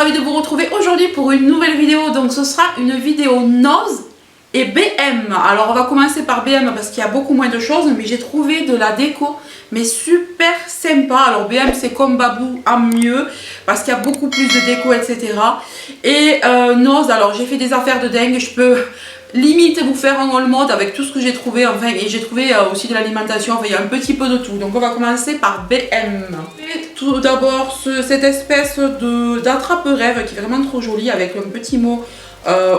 ravie de vous retrouver aujourd'hui pour une nouvelle vidéo. Donc ce sera une vidéo Nose et BM. Alors on va commencer par BM parce qu'il y a beaucoup moins de choses, mais j'ai trouvé de la déco mais super sympa. Alors BM c'est comme Babou en mieux parce qu'il y a beaucoup plus de déco, etc. Et Nose, alors j'ai fait des affaires de dingue. Je peux limite vous faire un haul mode avec tout ce que j'ai trouvé, enfin, et j'ai trouvé aussi de l'alimentation, enfin il y a un petit peu de tout. Donc on va commencer par BM. Et tout d'abord cette espèce d'attrape-rêve qui est vraiment trop jolie avec un petit mot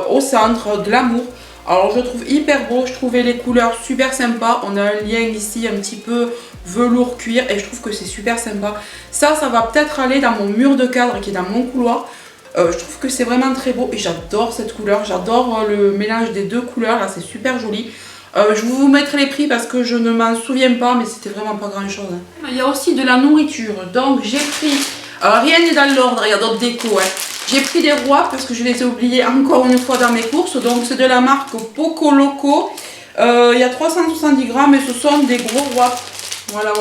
au centre, glamour. Alors je le trouve hyper beau, je trouvais les couleurs super sympas. On a un lien ici un petit peu velours cuir et je trouve que c'est super sympa. Ça va peut-être aller dans mon mur de cadre qui est dans mon couloir. Je trouve que c'est vraiment très beau et j'adore cette couleur, j'adore le mélange des deux couleurs, là c'est super joli. Je vous mettrai les prix parce que je ne m'en souviens pas, mais c'était vraiment pas grand chose. Il y a aussi de la nourriture, donc j'ai pris, rien n'est dans l'ordre, il y a d'autres décos. Hein. J'ai pris des rois parce que je les ai oubliés encore une fois dans mes courses, donc c'est de la marque Poco Loco. Il y a 370 grammes et ce sont des gros rois, voilà.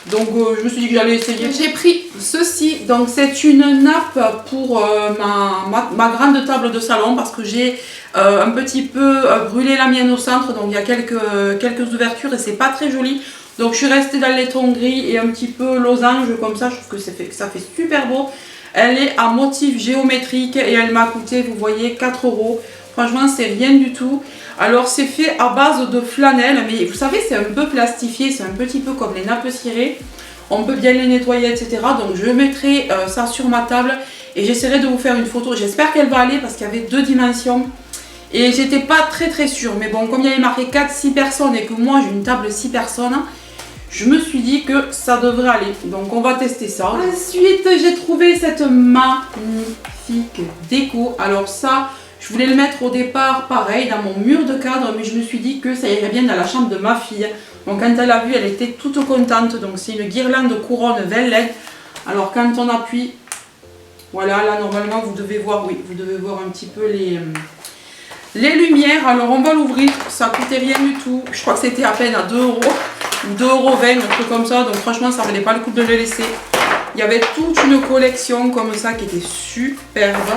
Donc je me suis dit que j'allais essayer. J'ai pris ceci, donc c'est une nappe pour ma grande table de salon parce que j'ai un petit peu brûlé la mienne au centre, donc il y a quelques ouvertures et c'est pas très joli. Donc je suis restée dans les tons gris et un petit peu losange comme ça, je trouve que ça fait super beau. Elle est à motif géométrique et elle m'a coûté, vous voyez, 4 €. Franchement c'est rien du tout. Alors c'est fait à base de flanelle, mais vous savez c'est un peu plastifié, c'est un petit peu comme les nappes cirées. On peut bien les nettoyer, etc. Donc je mettrai ça sur ma table et j'essaierai de vous faire une photo. J'espère qu'elle va aller parce qu'il y avait 2 dimensions. Et j'étais pas très sûre. Mais bon, comme il y avait marqué 4-6 personnes et que moi j'ai une table 6 personnes, je me suis dit que ça devrait aller. Donc on va tester ça. Ensuite j'ai trouvé cette magnifique déco. Alors ça... je voulais le mettre au départ, pareil, dans mon mur de cadre, mais je me suis dit que ça irait bien dans la chambre de ma fille. Donc quand elle a vu, elle était toute contente. Donc c'est une guirlande couronne 20 LED. Alors quand on appuie, voilà, là normalement vous devez voir, oui, vous devez voir un petit peu les lumières. Alors on va l'ouvrir, ça coûtait rien du tout. Je crois que c'était à peine à 2 €, 2,20 €, un truc comme ça. Donc franchement, ça valait pas le coup de le laisser. Il y avait toute une collection comme ça qui était superbe.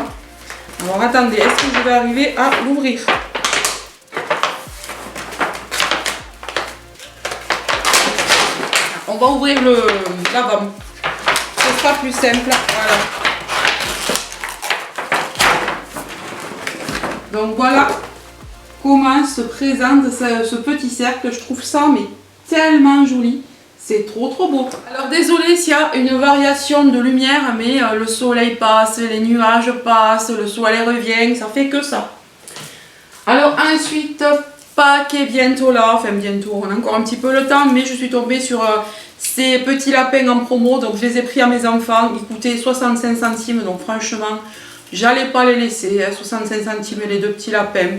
Alors attendez, est-ce que je vais arriver à l'ouvrir? On va ouvrir la bande. Ce sera plus simple. Voilà. Donc voilà comment se présente ce petit cercle. Je trouve ça mais tellement joli. C'est trop beau. Alors désolé s'il y a une variation de lumière, mais le soleil passe, les nuages passent, le soleil revient, ça fait que ça. Alors ensuite, Pâques est bientôt là, enfin bientôt, on a encore un petit peu le temps, mais je suis tombée sur ces petits lapins en promo, donc je les ai pris à mes enfants, ils coûtaient 65 centimes, donc franchement, j'allais pas les laisser, 65 centimes les 2 petits lapins.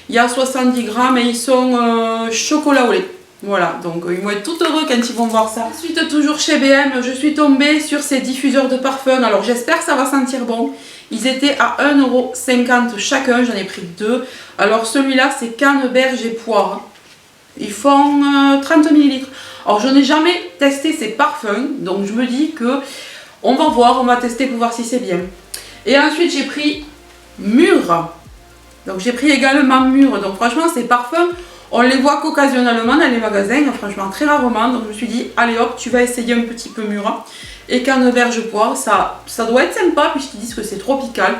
Il y a 70 grammes et ils sont chocolat au lait. Voilà, donc ils vont être tout heureux quand ils vont voir ça. Ensuite, toujours chez BM, je suis tombée sur ces diffuseurs de parfum. Alors j'espère que ça va sentir bon. Ils étaient à 1,50 € chacun, j'en ai pris 2. Alors celui-là, c'est canneberge et poire. Ils font 30 ml. Alors je n'ai jamais testé ces parfums, donc je me dis que on va voir, on va tester pour voir si c'est bien. Et ensuite, j'ai pris Mûr. Donc j'ai pris également Mûr. Donc franchement, ces parfums... on les voit qu'occasionnellement dans les magasins, franchement très rarement. Donc je me suis dit, allez hop, tu vas essayer un petit peu Mûr. Et canneberge poire, ça doit être sympa puisqu'ils disent que c'est tropical.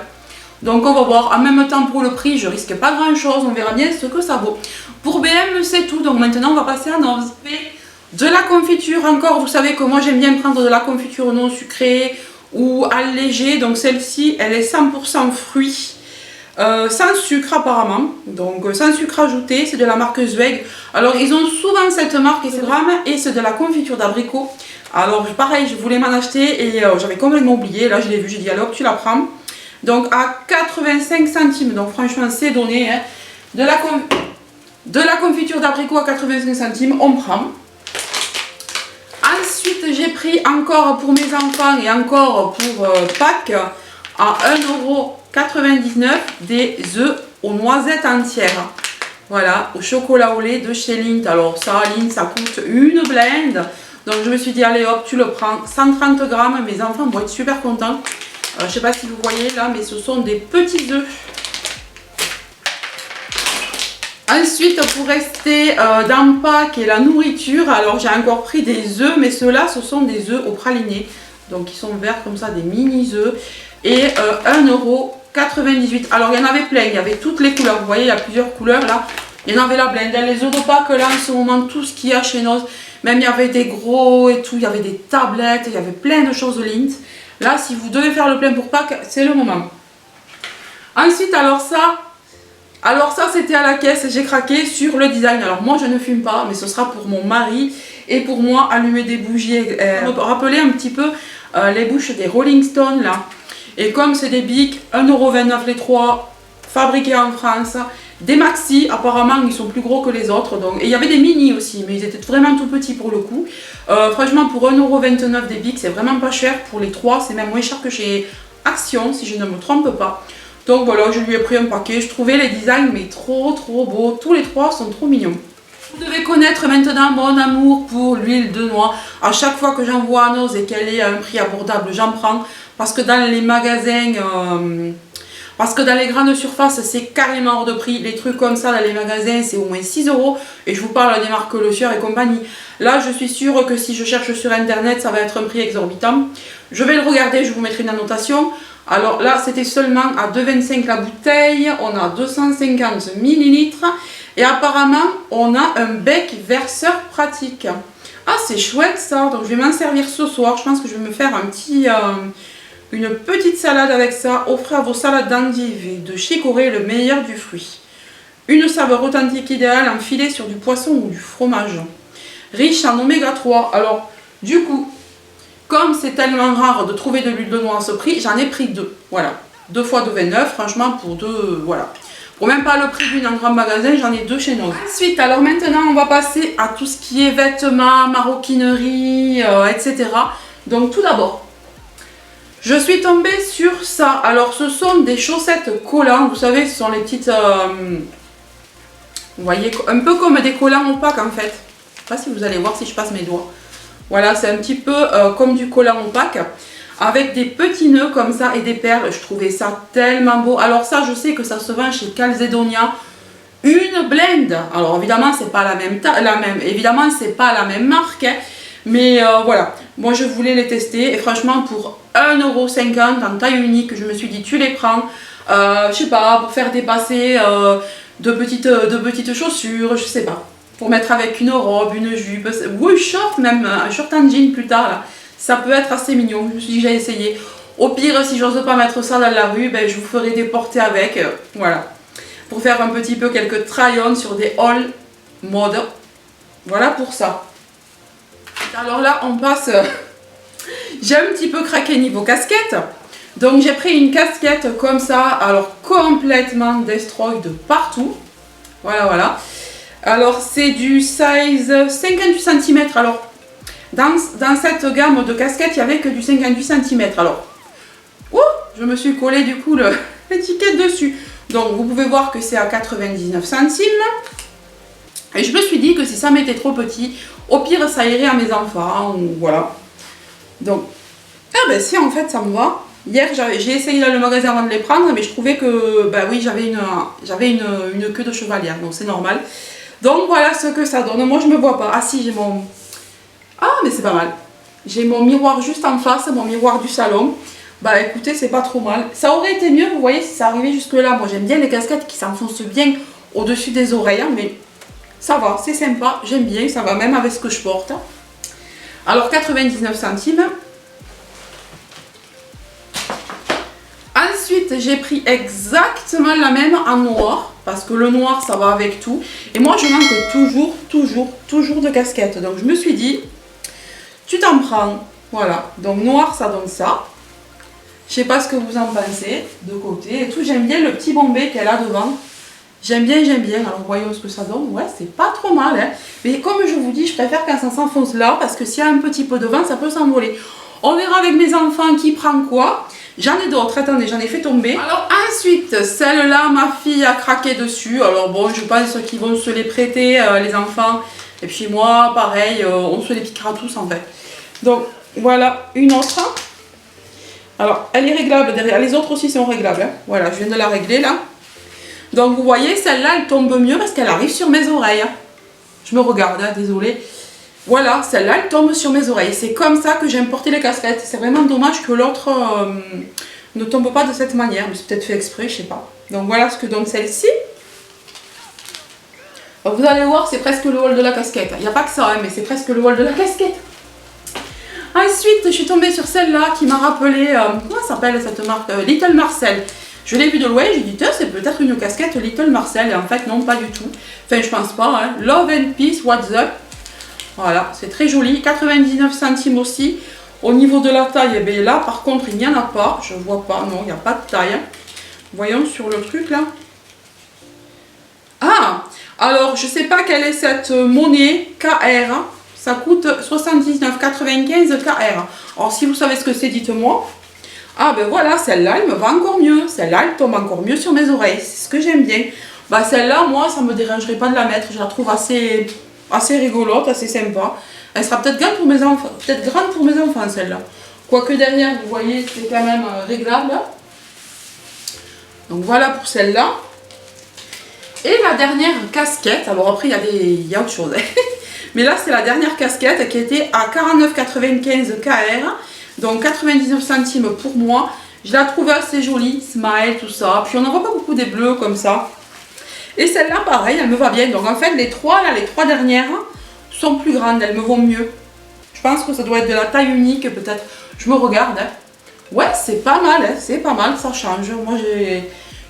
Donc on va voir. En même temps pour le prix, je risque pas grand chose. On verra bien ce que ça vaut. Pour BM, c'est tout. Donc maintenant on va passer à Nose. De la confiture encore. Vous savez que moi j'aime bien prendre de la confiture non sucrée ou allégée. Donc celle-ci, elle est 100% fruits. Sans sucre apparemment, donc sans sucre ajouté, c'est de la marque Zweig. Alors ils ont souvent cette marque et c'est de la confiture d'abricot. Alors pareil, je voulais m'en acheter et j'avais complètement oublié, là je l'ai vu, j'ai dit allez hop tu la prends. Donc à 85 centimes, donc franchement c'est donné, hein. De la confiture d'abricot à 85 centimes, on prend. Ensuite j'ai pris encore pour mes enfants et encore pour Pâques à 1,99 € des œufs aux noisettes entières. Voilà, au chocolat au lait de chez Lindt. Alors ça, Lindt, ça coûte une blinde. Donc je me suis dit, allez hop, tu le prends. 130 grammes, mes enfants vont être super contents. Je ne sais pas si vous voyez là, mais ce sont des petits œufs. Ensuite, pour rester dans Pâques et la nourriture, alors j'ai encore pris des œufs, mais ceux-là, ce sont des œufs au praliné. Donc ils sont verts comme ça, des mini œufs. Et 1,98 €. Alors il y en avait plein, il y avait toutes les couleurs. Vous voyez, il y a plusieurs couleurs là. Il y en avait la blinde, les œufs de Pâques là en ce moment, tout ce qu'il y a chez nous. Même il y avait des gros et tout, il y avait des tablettes, il y avait plein de choses Lindt. Là, si vous devez faire le plein pour Pâques, c'est le moment. Ensuite, alors ça c'était à la caisse, j'ai craqué sur le design. Alors moi je ne fume pas, mais ce sera pour mon mari et pour moi allumer des bougies. Me rappeler un petit peu les bouches des Rolling Stones là. Et comme c'est des bics, 1,29 € les 3, fabriqués en France. Des maxi, apparemment ils sont plus gros que les autres. Donc, et il y avait des mini aussi, mais ils étaient vraiment tout petits pour le coup. Franchement, pour 1,29 € des bics, c'est vraiment pas cher pour les 3. C'est même moins cher que chez Action, si je ne me trompe pas. Donc voilà, je lui ai pris un paquet. Je trouvais les designs mais trop beaux. Tous les 3 sont trop mignons. Vous devez connaître maintenant mon amour pour l'huile de noix. À chaque fois que j'en vois à Noz et qu'elle est à un prix abordable, j'en prends. Parce que dans les magasins... Parce que dans les grandes surfaces, c'est carrément hors de prix. Les trucs comme ça dans les magasins, c'est au moins 6 €. Et je vous parle des marques Le Sieur et compagnie. Là, je suis sûre que si je cherche sur internet, ça va être un prix exorbitant. Je vais le regarder, je vous mettrai une annotation. Alors là, c'était seulement à 2,25 € la bouteille. On a 250 ml. Et apparemment, on a un bec verseur pratique. Ah, c'est chouette ça. Donc, je vais m'en servir ce soir. Je pense que je vais me faire un petit... une petite salade avec ça. Offrez à vos salades d'endives et de chicorée le meilleur du fruit. Une saveur authentique idéale enfilée sur du poisson ou du fromage. Riche en oméga 3. Alors, du coup, comme c'est tellement rare de trouver de l'huile de noix à ce prix, j'en ai pris 2. Voilà. 2 fois 2,29 €. Franchement, pour 2, voilà. Pour même pas le prix d'une en grand magasin, j'en ai 2 chez nous. Ensuite, alors maintenant, on va passer à tout ce qui est vêtements, maroquinerie, etc. Donc, tout d'abord, je suis tombée sur ça. Alors, ce sont des chaussettes collants. Vous savez, ce sont les petites... vous voyez, un peu comme des collants opaques en fait. Je ne sais pas si vous allez voir si je passe mes doigts. Voilà, c'est un petit peu comme du collant opaque. Avec des petits nœuds comme ça et des perles. Je trouvais ça tellement beau. Alors ça, je sais que ça se vend chez Calzedonia. Une blende. Alors évidemment, c'est pas évidemment, c'est pas la même marque. Hein. Mais voilà, moi je voulais les tester et franchement pour 1,50 € en taille unique, je me suis dit tu les prends, je sais pas, pour faire dépasser de petites chaussures, je sais pas, pour mettre avec une robe, une jupe, ou un short même, un short en jean plus tard là, ça peut être assez mignon, je me suis dit j'ai essayé. Au pire, si j'ose pas mettre ça dans la rue, ben, je vous ferai des portées avec, voilà, pour faire un petit peu quelques try-on sur des hauls mode, voilà pour ça. Alors là, on passe... j'ai un petit peu craqué niveau casquette. Donc j'ai pris une casquette comme ça. Alors complètement destroy de partout. Voilà, voilà. Alors c'est du size 58 cm. Alors dans cette gamme de casquettes, il n'y avait que du 58 cm. Alors, je me suis collé du coup l'étiquette dessus. Donc vous pouvez voir que c'est à 99 centimes. Et je me suis dit que si ça m'était trop petit, au pire ça irait à mes enfants, ou voilà. Donc, ah ben si en fait ça me va. Hier j'ai essayé dans le magasin avant de les prendre, mais je trouvais que, ben oui, j'avais une queue de chevalière, donc c'est normal. Donc voilà ce que ça donne. Moi je me vois pas. Ah si, j'ai mon... Ah mais c'est pas mal. J'ai mon miroir juste en face, mon miroir du salon. Bah écoutez, c'est pas trop mal. Ça aurait été mieux, vous voyez, si ça arrivait jusque là. Moi j'aime bien les casquettes qui s'enfoncent bien au-dessus des oreilles, hein, mais... Ça va, c'est sympa, j'aime bien, ça va même avec ce que je porte. Alors 99 centimes. Ensuite, j'ai pris exactement la même en noir. Parce que le noir, ça va avec tout. Et moi, je manque toujours de casquettes. Donc je me suis dit, tu t'en prends. Voilà, donc noir, ça donne ça. Je sais pas ce que vous en pensez, de côté et tout. J'aime bien le petit bombé qu'elle a devant. J'aime bien. Alors voyons ce que ça donne. Ouais, c'est pas trop mal. Hein. Mais comme je vous dis, je préfère quand ça s'enfonce là. Parce que s'il y a un petit peu de vent, ça peut s'envoler. On verra avec mes enfants qui prend quoi. J'en ai d'autres. Attendez, j'en ai fait tomber. Alors ensuite, celle-là, ma fille a craqué dessus. Alors bon, je pense qu'ils vont se les prêter, les enfants. Et puis moi, pareil, on se les piquera tous en fait. Donc voilà, une autre. Alors, elle est réglable derrière. Les autres aussi sont réglables. Hein. Voilà, je viens de la régler là. Donc, vous voyez, celle-là, elle tombe mieux parce qu'elle arrive sur mes oreilles. Hein. Je me regarde, hein, désolée. Voilà, celle-là, elle tombe sur mes oreilles. C'est comme ça que j'aime porter les casquettes. C'est vraiment dommage que l'autre ne tombe pas de cette manière. Mais c'est peut-être fait exprès, je sais pas. Donc, voilà ce que donne celle-ci. Vous allez voir, c'est presque le haut de la casquette. Il n'y a pas que ça, hein, mais c'est presque le haut de la casquette. Ensuite, je suis tombée sur celle-là qui m'a rappelé, comment s'appelle cette marque, Little Marcel. Je l'ai vue de loin, j'ai dit, c'est peut-être une casquette Little Marcel. Et en fait, non, pas du tout. Enfin, je pense pas. Hein. Love and Peace, What's Up. Voilà, c'est très joli. 99 centimes aussi. Au niveau de la taille, eh bien, là, par contre, il n'y en a pas. Je vois pas, non, il n'y a pas de taille. Voyons sur le truc, là. Ah, alors, je sais pas quelle est cette monnaie KR. Ça coûte 79,95 KR. Alors, si vous savez ce que c'est, dites-moi. Ah, ben voilà, celle-là, elle me va encore mieux. Celle-là, elle tombe encore mieux sur mes oreilles. C'est ce que j'aime bien. Bah, celle-là, moi, ça me dérangerait pas de la mettre. Je la trouve assez rigolote, assez sympa. Elle sera peut-être grande pour mes enfants. Peut-être grande pour mes enfants, celle-là. Quoique derrière, vous voyez, c'est quand même réglable. Donc, voilà pour celle-là. Et la dernière casquette, alors après il y a autre chose, mais là c'est la dernière casquette qui était à 49,95 KR, donc 99 centimes pour moi. Je la trouve assez jolie, smile, tout ça, puis on n'en voit pas beaucoup des bleus comme ça. Et celle-là pareil, elle me va bien, donc en fait les trois dernières sont plus grandes, elles me vont mieux. Je pense que ça doit être de la taille unique peut-être, je me regarde. Hein. Ouais, c'est pas mal, hein. C'est pas mal, ça change. Moi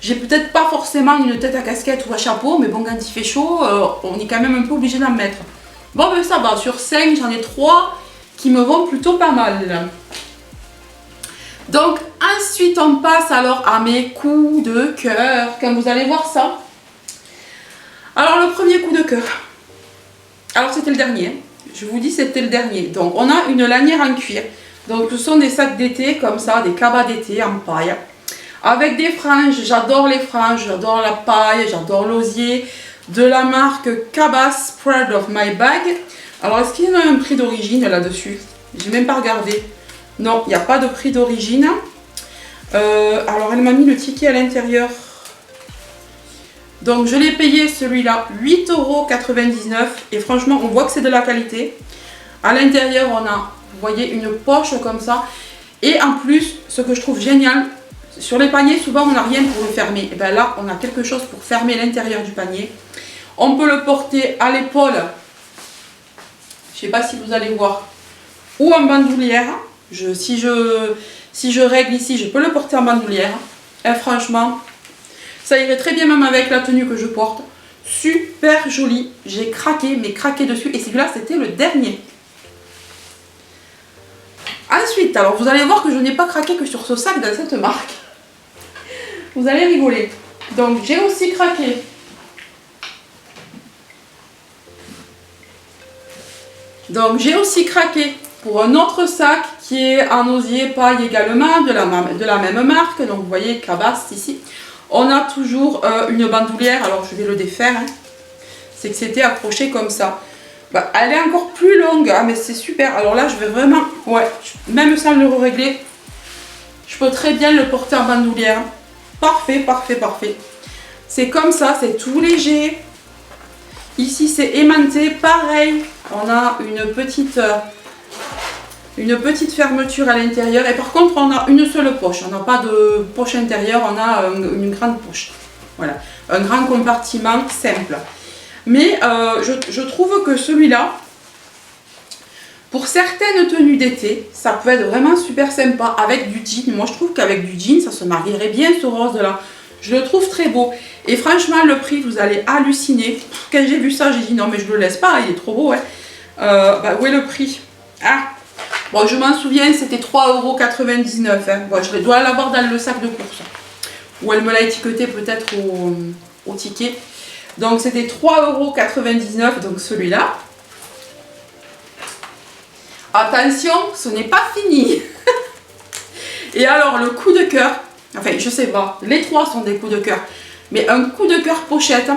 j'ai peut-être pas forcément une tête à casquette ou à chapeau, mais bon, quand il fait chaud, on est quand même un peu obligé d'en mettre. Bon, ben ça va, sur 5, j'en ai 3 qui me vont plutôt pas mal. Donc, ensuite, on passe alors à mes coups de cœur, quand vous allez voir ça. Alors, le premier coup de cœur. Alors, c'était le dernier. Je vous dis, c'était le dernier. Donc, on a une lanière en cuir. Donc, ce sont des sacs d'été, comme ça, des cabas d'été en paille. Avec des franges, j'adore les franges, j'adore la paille, j'adore l'osier. De la marque Cabas Proud of My Bag. Alors, est-ce qu'il y en a un prix d'origine là-dessus? J'ai même pas regardé. Non, il n'y a pas de prix d'origine. Alors, elle m'a mis le ticket à l'intérieur. Donc, je l'ai payé celui-là 8,99 €. Et franchement, on voit que c'est de la qualité. À l'intérieur, on a, vous voyez, une poche comme ça. Et en plus, ce que je trouve génial, sur les paniers, souvent, on n'a rien pour le fermer. Et bien là, on a quelque chose pour fermer l'intérieur du panier. On peut le porter à l'épaule. Je ne sais pas si vous allez voir. Ou en bandoulière. Si je règle ici, je peux le porter en bandoulière. Et franchement, ça irait très bien même avec la tenue que je porte. Super joli. J'ai craqué, mais craqué dessus. Et celui-là, c'était le dernier. Ensuite, alors vous allez voir que je n'ai pas craqué que sur ce sac dans cette marque. Vous allez rigoler. Donc j'ai aussi craqué. Donc j'ai aussi craqué pour un autre sac qui est en osier paille également, de la même marque. Donc vous voyez, Cabas ici. On a toujours une bandoulière. Alors je vais le défaire. Hein. C'est que c'était accroché comme ça. Bah, elle est encore plus longue, hein, mais c'est super. Alors là, je vais vraiment, ouais, même sans le régler, je peux très bien le porter en bandoulière. Parfait, parfait, parfait. C'est comme ça, c'est tout léger. Ici, c'est aimanté, pareil. On a une petite fermeture à l'intérieur. Et par contre, on a une seule poche. On n'a pas de poche intérieure, on a une grande poche. Voilà, un grand compartiment simple. Mais je trouve que celui-là, pour certaines tenues d'été, ça peut être vraiment super sympa avec du jean. Moi, je trouve qu'avec du jean, ça se marierait bien ce rose-là. Je le trouve très beau. Et franchement, le prix, vous allez halluciner. Quand j'ai vu ça, j'ai dit non, mais je ne le laisse pas, il est trop beau. Hein. Bah, où est le prix? Ah, bon, je m'en souviens, c'était 3,99 €. Hein. Bon, je dois l'avoir dans le sac de course. Ou elle me l'a étiqueté peut-être au ticket. Donc c'était 3,99 €, donc celui-là. Attention, ce n'est pas fini. Et alors le coup de cœur, enfin je sais pas, les trois sont des coups de cœur. Mais un coup de cœur pochette.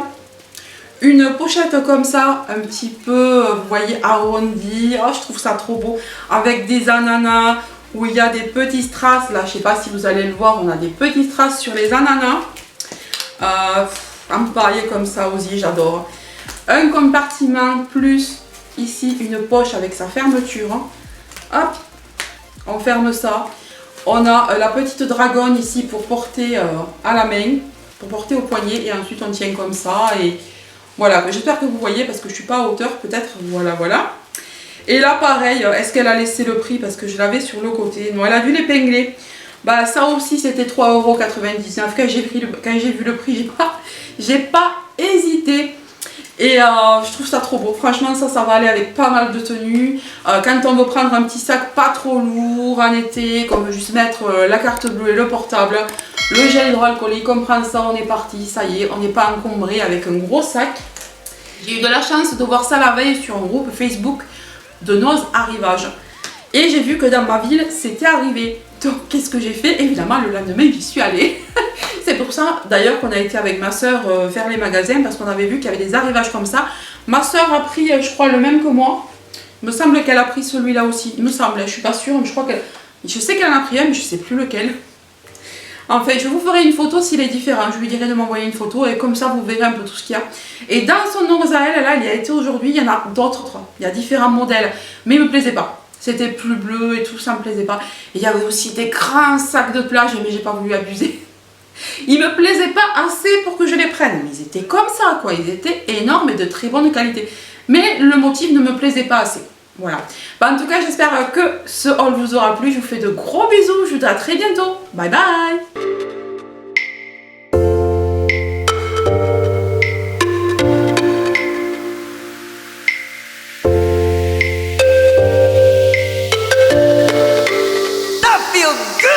Une pochette comme ça, un petit peu, vous voyez, arrondie. Oh, je trouve ça trop beau. Avec des ananas où il y a des petits strass. Là, je sais pas si vous allez le voir, on a des petits strass sur les ananas. Un paille comme ça aussi, j'adore. Un compartiment plus ici une poche avec sa fermeture. Hop, on ferme ça. On a la petite dragonne ici pour porter à la main, pour porter au poignet, et ensuite on tient comme ça. Et voilà, j'espère que vous voyez parce que je suis pas à hauteur peut-être. Voilà, voilà. Et là pareil, est-ce qu'elle a laissé le prix parce que je l'avais sur le côté? Non, elle a dû l'épingler. Bah ça aussi c'était 3,99 €. Quand j'ai vu le prix, j'ai pas hésité. Et je trouve ça trop beau. Franchement, ça va aller avec pas mal de tenues. Quand on veut prendre un petit sac pas trop lourd en été, qu'on veut juste mettre la carte bleue et le portable, le gel hydroalcoolique, on prend ça, on est parti. Ça y est, on n'est pas encombré avec un gros sac. J'ai eu de la chance de voir ça la veille sur un groupe Facebook de Noz Arrivage. Et j'ai vu que dans ma ville, c'était arrivé. Donc, qu'est-ce que j'ai fait? Évidemment, le lendemain, j'y suis allée. C'est pour ça, d'ailleurs, qu'on a été avec ma soeur faire les magasins, parce qu'on avait vu qu'il y avait des arrivages comme ça. Ma soeur a pris, je crois, le même que moi. Il me semble qu'elle a pris celui-là aussi. Il me semble, je suis pas sûre, mais je crois qu'elle... Je sais qu'elle en a pris un, mais je sais plus lequel. En fait, je vous ferai une photo s'il est différent. Je lui dirai de m'envoyer une photo et comme ça, vous verrez un peu tout ce qu'il y a. Et dans son Noz à elle, là, il y a été aujourd'hui, il y en a d'autres. Il y a différents modèles, mais il me plaisait pas. C'était plus bleu et tout, ça me plaisait pas. Et il y avait aussi des grands sacs de plage, mais j'ai pas voulu abuser. Ils me plaisaient pas assez pour que je les prenne. Mais ils étaient comme ça, quoi. Ils étaient énormes et de très bonne qualité. Mais le motif ne me plaisait pas assez. Voilà. Bah, en tout cas, j'espère que ce haul vous aura plu. Je vous fais de gros bisous. Je vous dis à très bientôt. Bye bye. Feel good.